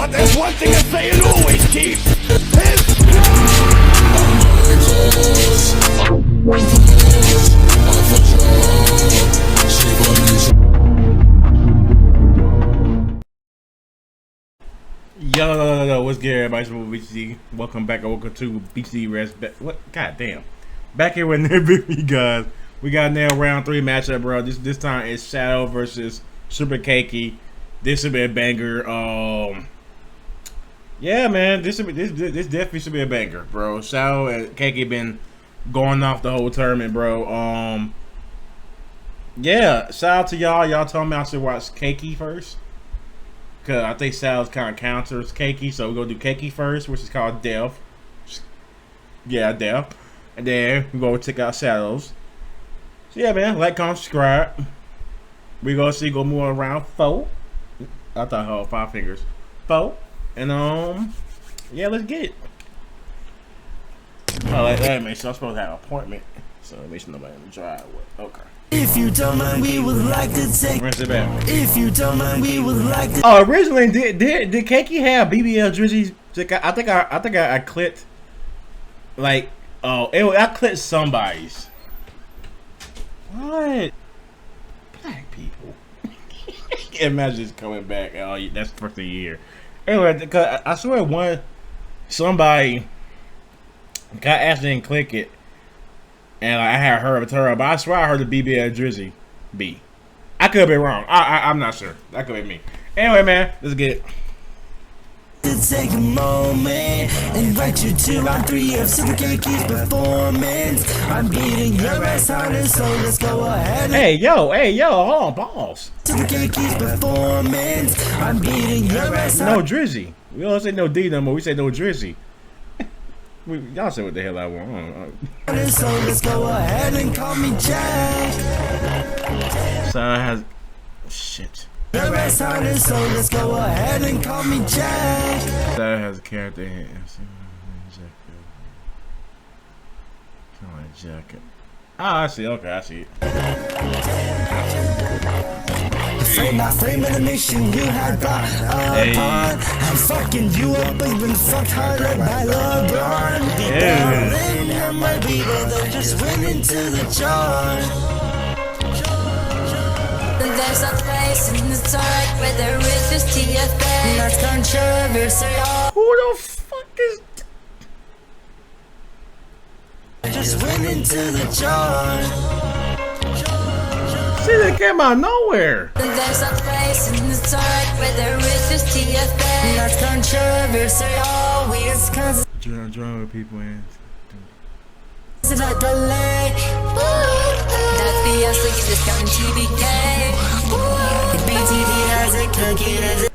But there's one thing I say it always keeps. Yo, what's good, everybody? It's BTD. Welcome back. Welcome to BTDREACTS. What? God damn. Back here with you guys. We got now round 3 matchup, bro. This time it's Shadow versus Super Cakey. This should be a banger. Yeah, man. This definitely should be a banger, bro. Shadow and Cakey been going off the whole tournament, bro. Yeah. Shout out to y'all. Y'all told me I should watch Cakey first. Cause I think Shadow's kind of counters Cakey, so we're gonna do Cakey first, which is called Death. Yeah, Death. And then we're gonna check out Shadows. So yeah, man, like, comment, subscribe. We're gonna see, go move around 4. I thought I held 5 fingers. 4. And yeah, let's get it. Oh, like that, man. So I'm supposed to have an appointment. So make sure nobody in the driveway. Okay. If you don't mind, we would like to take. Rinse it back. If you don't mind, we would like to. Oh, originally did Cakey have BBL Drizzy's? I think I clicked like I clicked somebody's. What? Black people. Imagine just coming back. Oh, that's the first of the year. Anyway, because I swear somebody got actually didn't click it. And like, I had heard of her, but I swear I heard the BBL Drizzy B. I could be wrong. I'm not sure. That could be me. Anyway, man, let's get it. To take a moment, invite you to round 3 of Super Cakey's performance. I'm beating your ass harder, so let's go ahead. Hey, yo, hold on, pause. Super Cakey's performance. I'm beating your ass harder. No Drizzy. We don't say no D no more. We say no Drizzy. Y'all say what the hell I want. So let's go ahead and call me Jack. So I has shit. Your ass harder, so let's go ahead and call me Jack. So has a character here. Jacket. Ah, I see. Okay, I see it. Frame by frame of the mission you had brought upon. I'm fucking you up, but you've been fucked harder by LeBron. Darling, and my people, they're just winning to the jar. There's a place in the dark where there is just TFA. That's controversial. Who the fuck is just winning to the jar? See, that came out of nowhere. There's a place in the dark where there is just TFA. That's controversial. Wisconsin. Drawing people in. It's like the lake. That's the answer. You just got TBK. The BTD has a cookie. Has a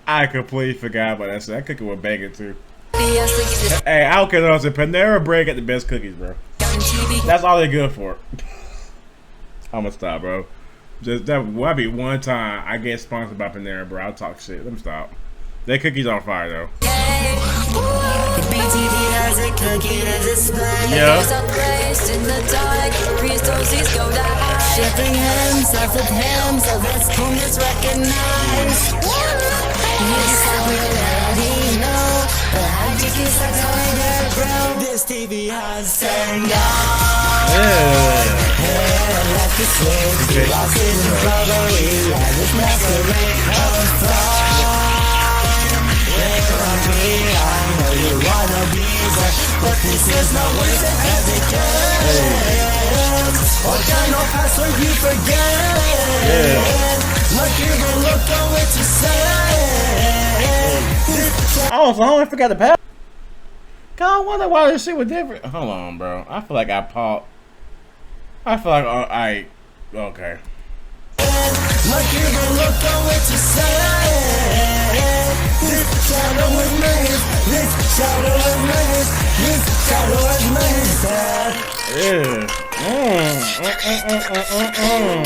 I completely forgot about that. That cookie was banging too. Hey, I don't care what I said. Panera Bread got the best cookies, bro. That's all they're good for. I'm gonna stop, bro. Just that will be one time I get sponsored by Panera, bro. I'll talk shit. Let me stop. Their cookies on fire though. Yeah. Shipping hands off of him, so that's whom is recognized. This TV has turned on. Like the slave, lost in robbery, and it's masquerade of fun. I know you wanna be there, but this is not worth it as it can. Or got no password you forget. Look, you can look on what you say. Oh, so I only forgot the password. I wonder why this shit was different. Hold on, bro. I feel like I popped. I feel like okay. Look, you can look on what you say. This shadow is made. This shadow is made. This shadow is made.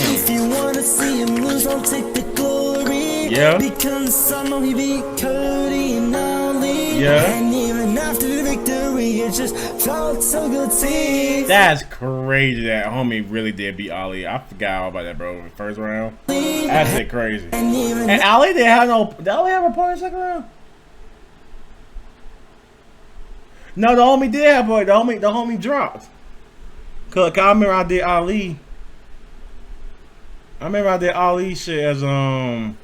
If you wanna see him lose, I'll take the glory. Yeah. Because I know he beat Cody and Ali. Yeah. And even after victory, victory, it just felt so good to see. That's crazy that homie really did beat Ali. I forgot all about that, bro. In the first round. That's it crazy. And Ali didn't have no. Did Ali have a point in the second round? No, the homie did have a point. The homie dropped. Cause I remember I did Ali. I remember I did Ali shit as a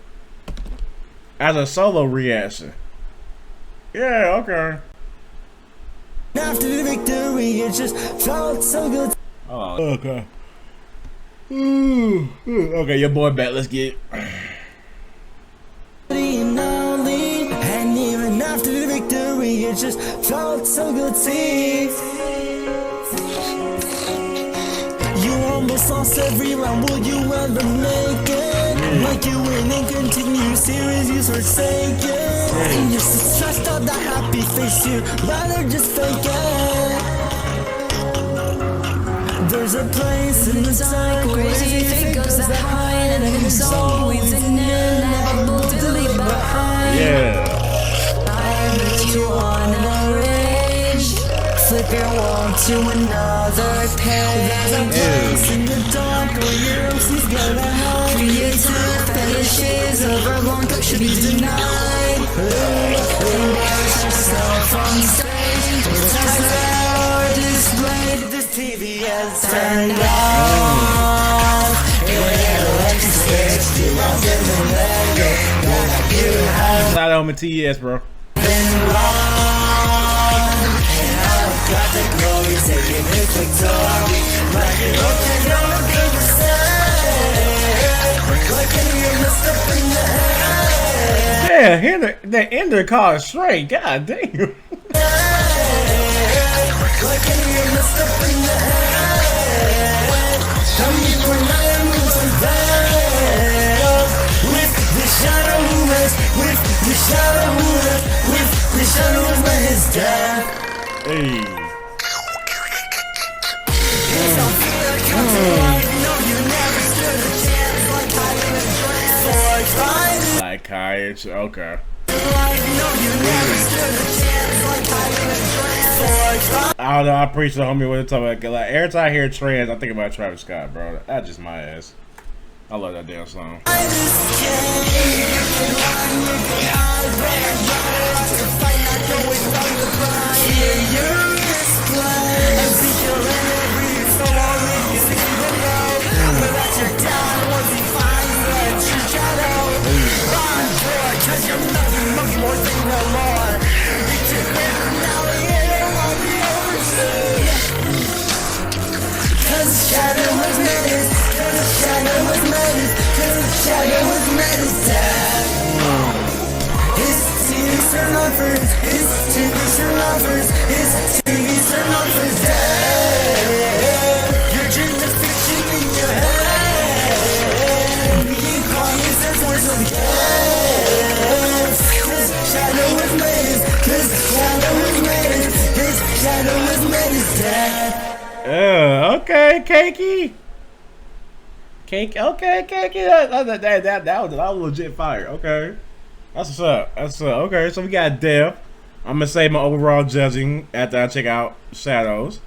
solo reaction. Yeah, okay. After the victory, it just felt so good. Oh, okay. Okay, your boy back. Let's get it. And even after the victory, it just felt so good to see. You almost lost every round, will you ever make it? Like you win and continue series, you forsake it. And you're so stressed out, that happy face, you'd rather just fake it. There's a place in the dark where everything goes that high, and it's always inevitable to leave behind. Yeah. I met you on a ridge, flip your wall to another page. There's a place in the dark where your OC's gonna hide. Creative fetishes over long talk should be denied. Embarrass yourself on stage, with our display. This TV has turned on. Shout out to TS, bro. Yeah, hear the ender call straight. God damn. Hey. Like Kayach, okay. I don't know, I preach the homie what it's talking about. Like, every time I hear trans, I think about Travis Scott, bro. That's just my ass. I love that damn song. Okay, Cakey. Cake, okay, Cakey. That was legit fire. Okay, that's what's up. That's what's up. Okay, so we got Dev. I'm gonna say my overall judging after I check out Shadows.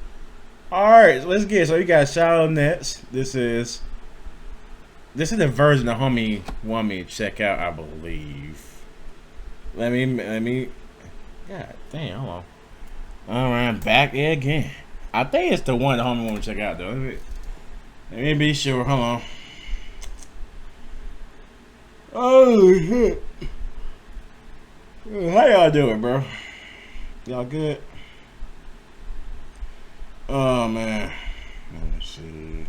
All right, so let's get it. So you got Shadow Nets. This is the version the homie want me to check out, I believe. Let me. God damn, hold on. All right, I'm back there again. I think it's the one the homie want to check out though. Let me be sure. Hold on. Oh shit. How y'all doing, bro? Y'all good? Oh man. Let me see.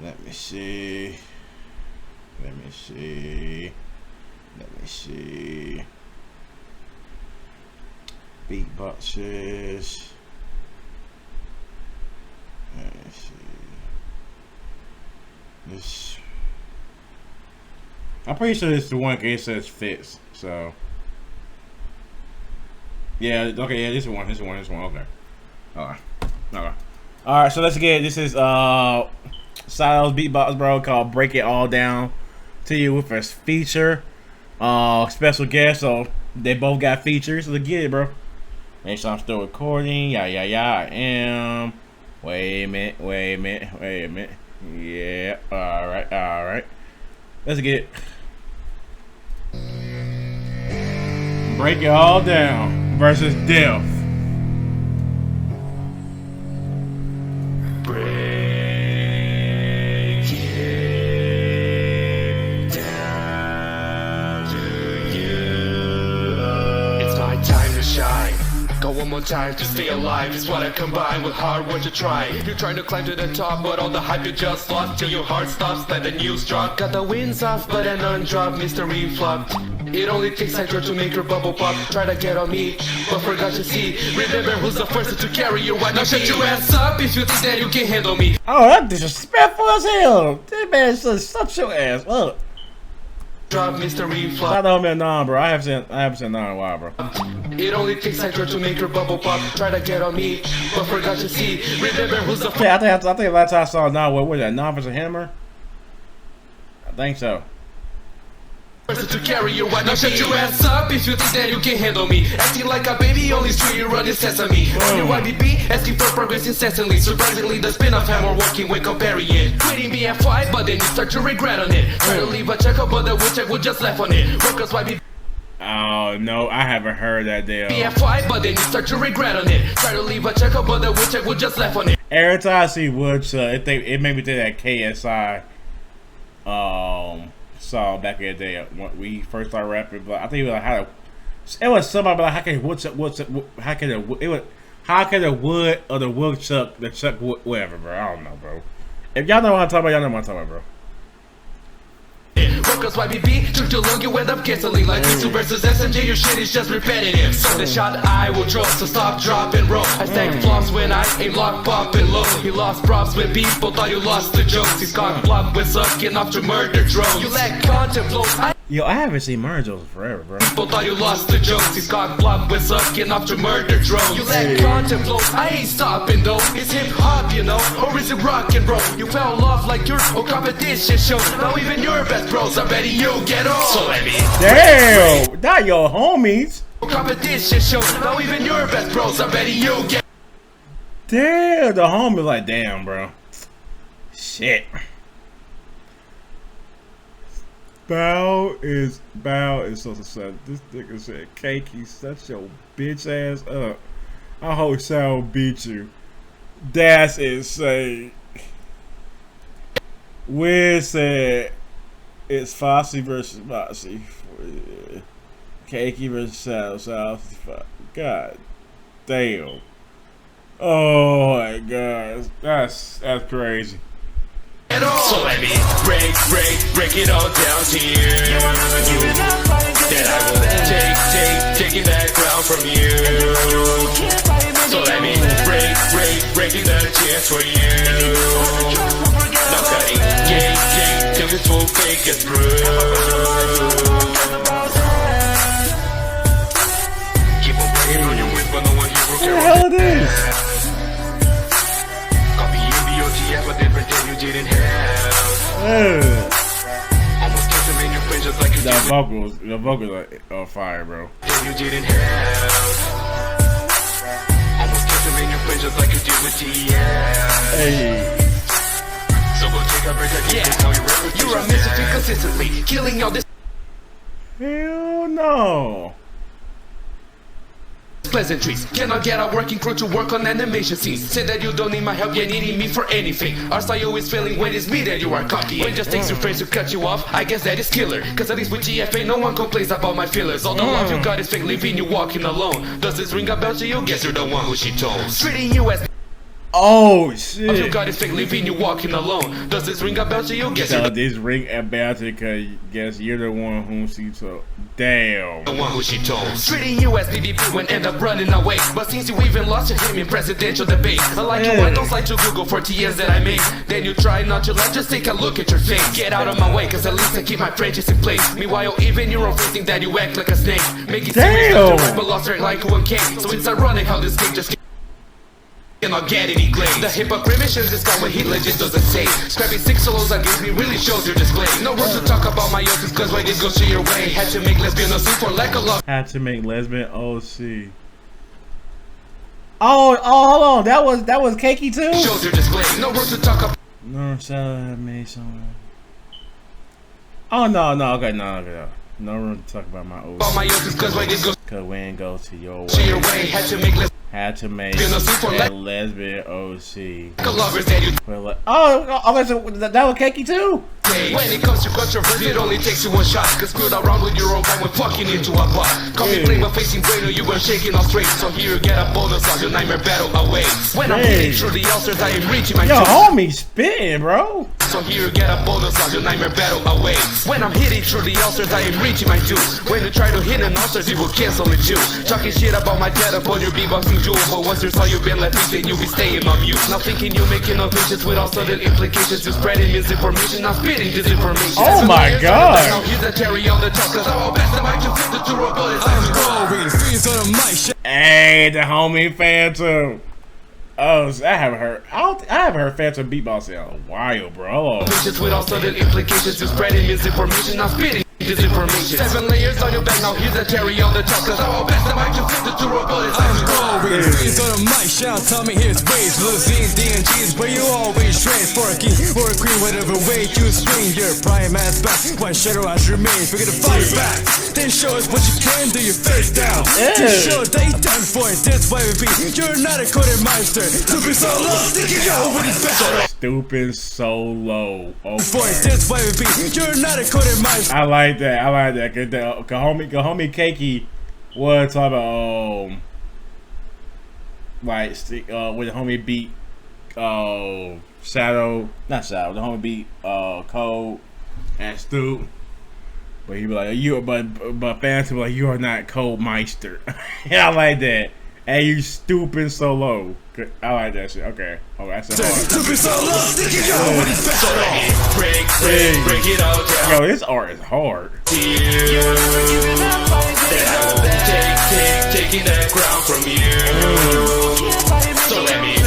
Let me see. Let me see. Let me see. Beatboxes. Let me see. This. I'm pretty sure this is the one it says fits. So. Yeah. Okay. Yeah. This one. This one. This one. Okay. Alright. Okay. Alright. So let's get. This is Silo's beatbox, bro, called "Break It All Down to You" with a feature. Special guest. So they both got features. So let's get it, bro. Make sure I'm still recording. Yeah, I am. Wait a minute. Yeah. All right. Let's get it. Break it all down versus Death. One more time to stay alive is what I combine with hard work to try. You're trying to climb to the top, but all the hype you just lost till your heart stops. Let the news drop. Got the winds off, but an undrop mystery flopped. It only takes hydro to make your bubble pop. Try to get on me, but forgot to see. Remember who's the first to carry your white. Now shut your ass up if you think that you can handle me. Oh, that's disrespectful as hell. This man says shut your ass up. Drop mystery flop. Shout out to Nah, bro. I haven't seen Nah in a while, bro. It only takes hydro to make your bubble pop. Try to get on me, but forgot to see. Remember who's the I think last time I saw Nah, what was that? Nah versus Hammer? I think so. To carry your white. Now shut your ass up if you think that you can handle me. Acting like a baby, only street you running sesame. On your YBB, asking for progress incessantly. Surprisingly, the spin-off have more working when comparing it. Quitting BFY, but then you start to regret on it. Try to leave a check-up, but the check would just left on it. Workers YBB. Oh no, I haven't heard that deal. BFY, but then you start to regret on it. Try to leave a check-up, but the check would just left on it. Every time I see Woodchuck, it made me think that KSI saw back in the day when we first started rapping. But I think it was like it was somebody like how can the wood or the woodchuck, the chuck wood, whatever, bro. I don't know, bro. If y'all know what I'm talking about, y'all know what I'm talking about, bro. Workers YBB, took too long, you end up canceling. Like Mitsu versus SMJ, your shit is just repetitive. So the shot I will draw, so stop, drop, and roll. I stack flops when I aim lock, pop, and low. He lost props when people thought you lost the jokes. He's cock block with sucking off to murder drones. You let content flow. Yo, I haven't seen Murder Jones forever, bro. People thought you lost the jokes. He's cock block with sucking off to murder drones. You let content flow. I ain't stopping though. It's hip hop, you know, or is it rock and roll? You fell off like your competition show. Now even your best bros are betting you get on. So let me. Damn, not your homies. Competition show. Now even your best bros are betting you get. Damn, the homie like, damn, bro. Shit. Bow is so sad. This nigga said, Cakey, shut your bitch ass up. I hope Sal beat you. That's insane. Wiz said it's Fossey versus Fossey. Cakey versus Sal. God damn. Oh my god. That's crazy. So let me break it all down to you. Then I will take that crown from you. So let me breaking the chance for you. Now cutting cake till this whole fake gets through. Keep on waiting on your whip, but no one here will care. What the hell it is? But then pretend you didn't have. Almost kissed him in your face just like you did. The vocals are on fire, bro. You didn't have. Almost kissed him in your face just like you did with TF. Hey. So go take a break again. You're a misfit consistently, killing all this. Hell no. Pleasantries. Cannot get a working crew to work on animation scenes. Say that you don't need my help, you're needing me for anything. Our style is failing when it's me that you are copying. When it just takes your friends to cut you off, I guess that is killer. Cause at least with GFA no one complains about my feelers. All the love you got is fake, leaving you walking alone. Does this ring a bell to you? Guess you're the one who she told. Treating you as oh shit. all you got is fake, leaving you walking alone. Does this ring a bell to you? Guess you're this ring a bell to you, cause guess you're the one whom she told. Damn. The one who she told. Treating you as PvP when end up running away. But since you even lost your him in presidential debate, unlike you, I don't like to Google for TS that I made. Then you try not to let, just take a look at your face. Get out of my way, cause at least I keep my friendships in place. Meanwhile, even you're facing that you act like a snake. Make it serious, but lost her like one king. So it's ironic how this game just cannot get any glaze. The hypocrite missions is gone when he legit doesn't say. Scrapping 6 solos against me really shows your display. No room to talk about my yours cause why did go to your way. Had to make lesbian OC for lack of love. Had to make lesbian OC. hold on. That was Cakey too. Shows your display. No room to talk about. No, so made some. Oh no, okay, no. No room to talk about my old. All my yours cause when it goes Cause when go to your way. to your way, had to make that lesbian OC. lovers that you. Well, okay, so that was Cakey too. When it comes to controversy, it only takes you one shot. Cause screwed around with your own guy when fucking into a bar. Call me blame a facing brain or you were shaking all straight. So here you get a bonus on your nightmare battle awaits. When I'm hitting through the ulcers, I am reaching my Yo, homie spitting, bro. So here you get a bonus on your nightmare battle awaits. When I'm hitting through the ulcers, I am reaching my juice. When you try to hit an ulcers, you will cancel it too. Talking shit about my dad upon your beatboxing jewel. But once there's all you've been left thinking, you'll be staying on mute. Now thinking you're making innovations with all sudden implications. You're spreading misinformation, not spitting disinformation. Oh my god. Now here's a cherry on the top, cause I'm all best that I can fit the two bullets. I'm going, freeze on the mic. Hey, the homie Phantom. Oh, I haven't heard Phantom beatbox in a while, bro. With all sudden implications, you're spreading misinformation, not spitting disinformation. 7 layers on your back, now here's a cherry on the top, cause I'm all best that I can fit the two bullets. I'm going, freeze on the mic. Shout, tell me his ways. Losing D&G's, but you always trade for a king or a queen, whatever way you swing. Your prime ass back, white shadow has remained. We're gonna fight back. Then show us what you can do, your face down. To show they done for it, that's why we beat. You're not a quartermeister. Stupid so low, thinking yo, what is that? Stupid so low. Okay. For it, that's why we beat. You're not a quartermeister. I like that. Cause homie Cakey was talking about like with the homie beat Shadow, not Shadow, the homie beat Code and Stu. But he be like, but fans be like, you are not Code Meister. Yeah, I like that. Hey, you stupid so low. I like that shit. Okay. Oh, that's a hard. Stupid so low, thinking yo, what is that? Break it all down. Yo, this art is hard. Taking that ground from you. So let me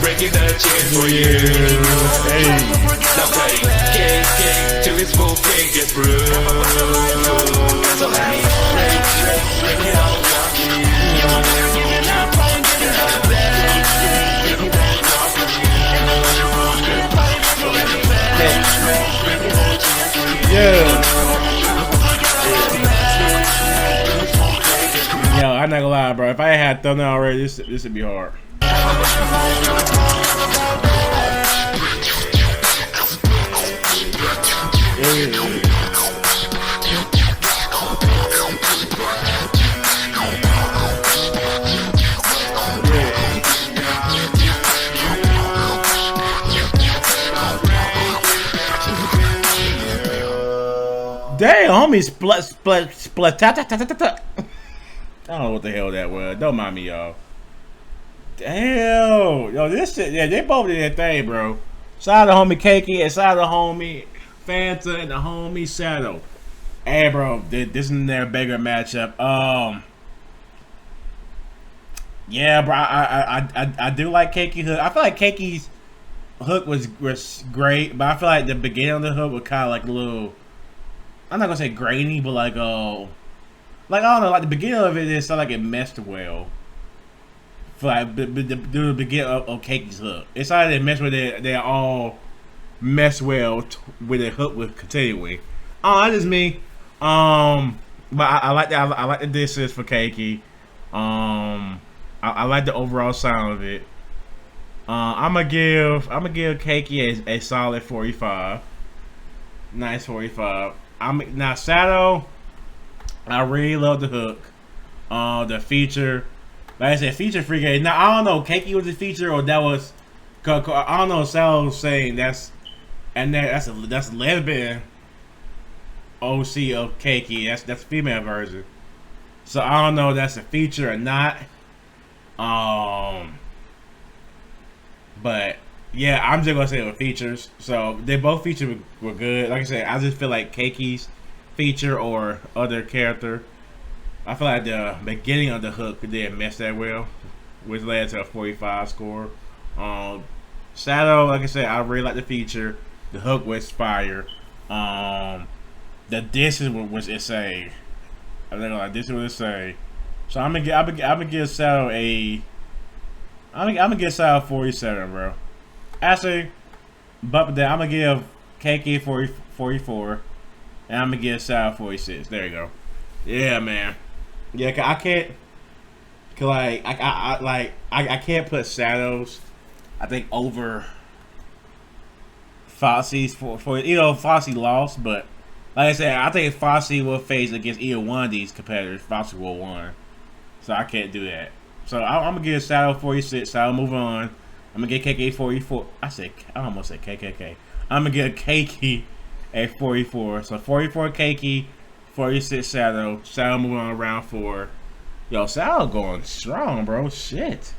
breaking that chain for you. Hey. Now play cake till it's full cake gets brewed. So let me break it all down for you. Yeah. Yo, I'm not gonna lie, bro. If I had Thunder already, this would be hard. Damn, homie, split, ta. I don't know what the hell that was. Don't mind me, y'all. Damn, yo, this shit, yeah, they both did their thing, bro. Shout out to homie Cakey and shout out to homie Fanta and the homie Shadow. Hey, bro, this is their bigger matchup. Yeah, bro, I do like Cakey hook. I feel like Cakey's hook was great, but I feel like the beginning of the hook was kind of like a little. I'm not gonna say grainy, but like I don't know, like the beginning of it just sounded like it messed well. For like the beginning of Cakey's hook, it sounded like it messed with it. They all mess well with the hook with continuing. Oh, that's just me. But I like that. I like the distance for Cakey. I like the overall sound of it. I'm gonna give Cakey a solid 45. Nice 45. Now Shadow, I really love the hook. The feature, like I said, feature free game. Now I don't know, Cakey was the feature or that was. I don't know. Shadow was saying that's lesbian OC of Cakey. That's the female version. So I don't know if that's a feature or not. But yeah, I'm just gonna say it was features. So they both features were good. Like I said, I just feel like Cakey's feature or other character, I feel like the beginning of the hook didn't mess that well, which led to a 45 score. Shadow, like I said, I really like the feature. The hook was fire. The distance was insane. I think like this was insane. So I'm gonna give Shadow a I'm gonna get Sal 47, bro. Actually, but then I'm gonna give Cakey 44, and I'm gonna give Sal 46. There you go. Yeah, man. Yeah, I can't. Cause I can't put Shadows. I think over Fosse's for Fosse lost, but like I said, I think Fosse will face against either one of these competitors. Fosse will win, so I can't do that. So I'm gonna give Shadow 46. So I'll move on. I'm gonna get KK 44. I almost said KKK. I'm gonna get Cakey at 44. So 44 Cakey, 46 Shadow. Shadow moving on to round 4. Yo, Shadow going strong, bro. Shit.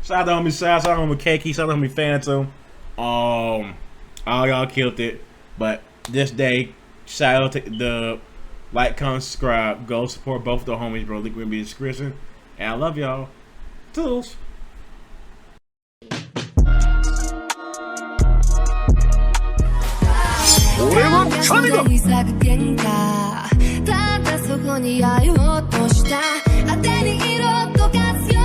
Shout out to me, Shadow. Shout out to me, Cakey. Shout out to me, Phantom. All y'all killed it. But this day, shout out to the like, comment, subscribe, go support both the homies, bro. Link will be in the description. And I love y'all. Toodles. 俺は神だ。ただそこにあようとした当てに色とか強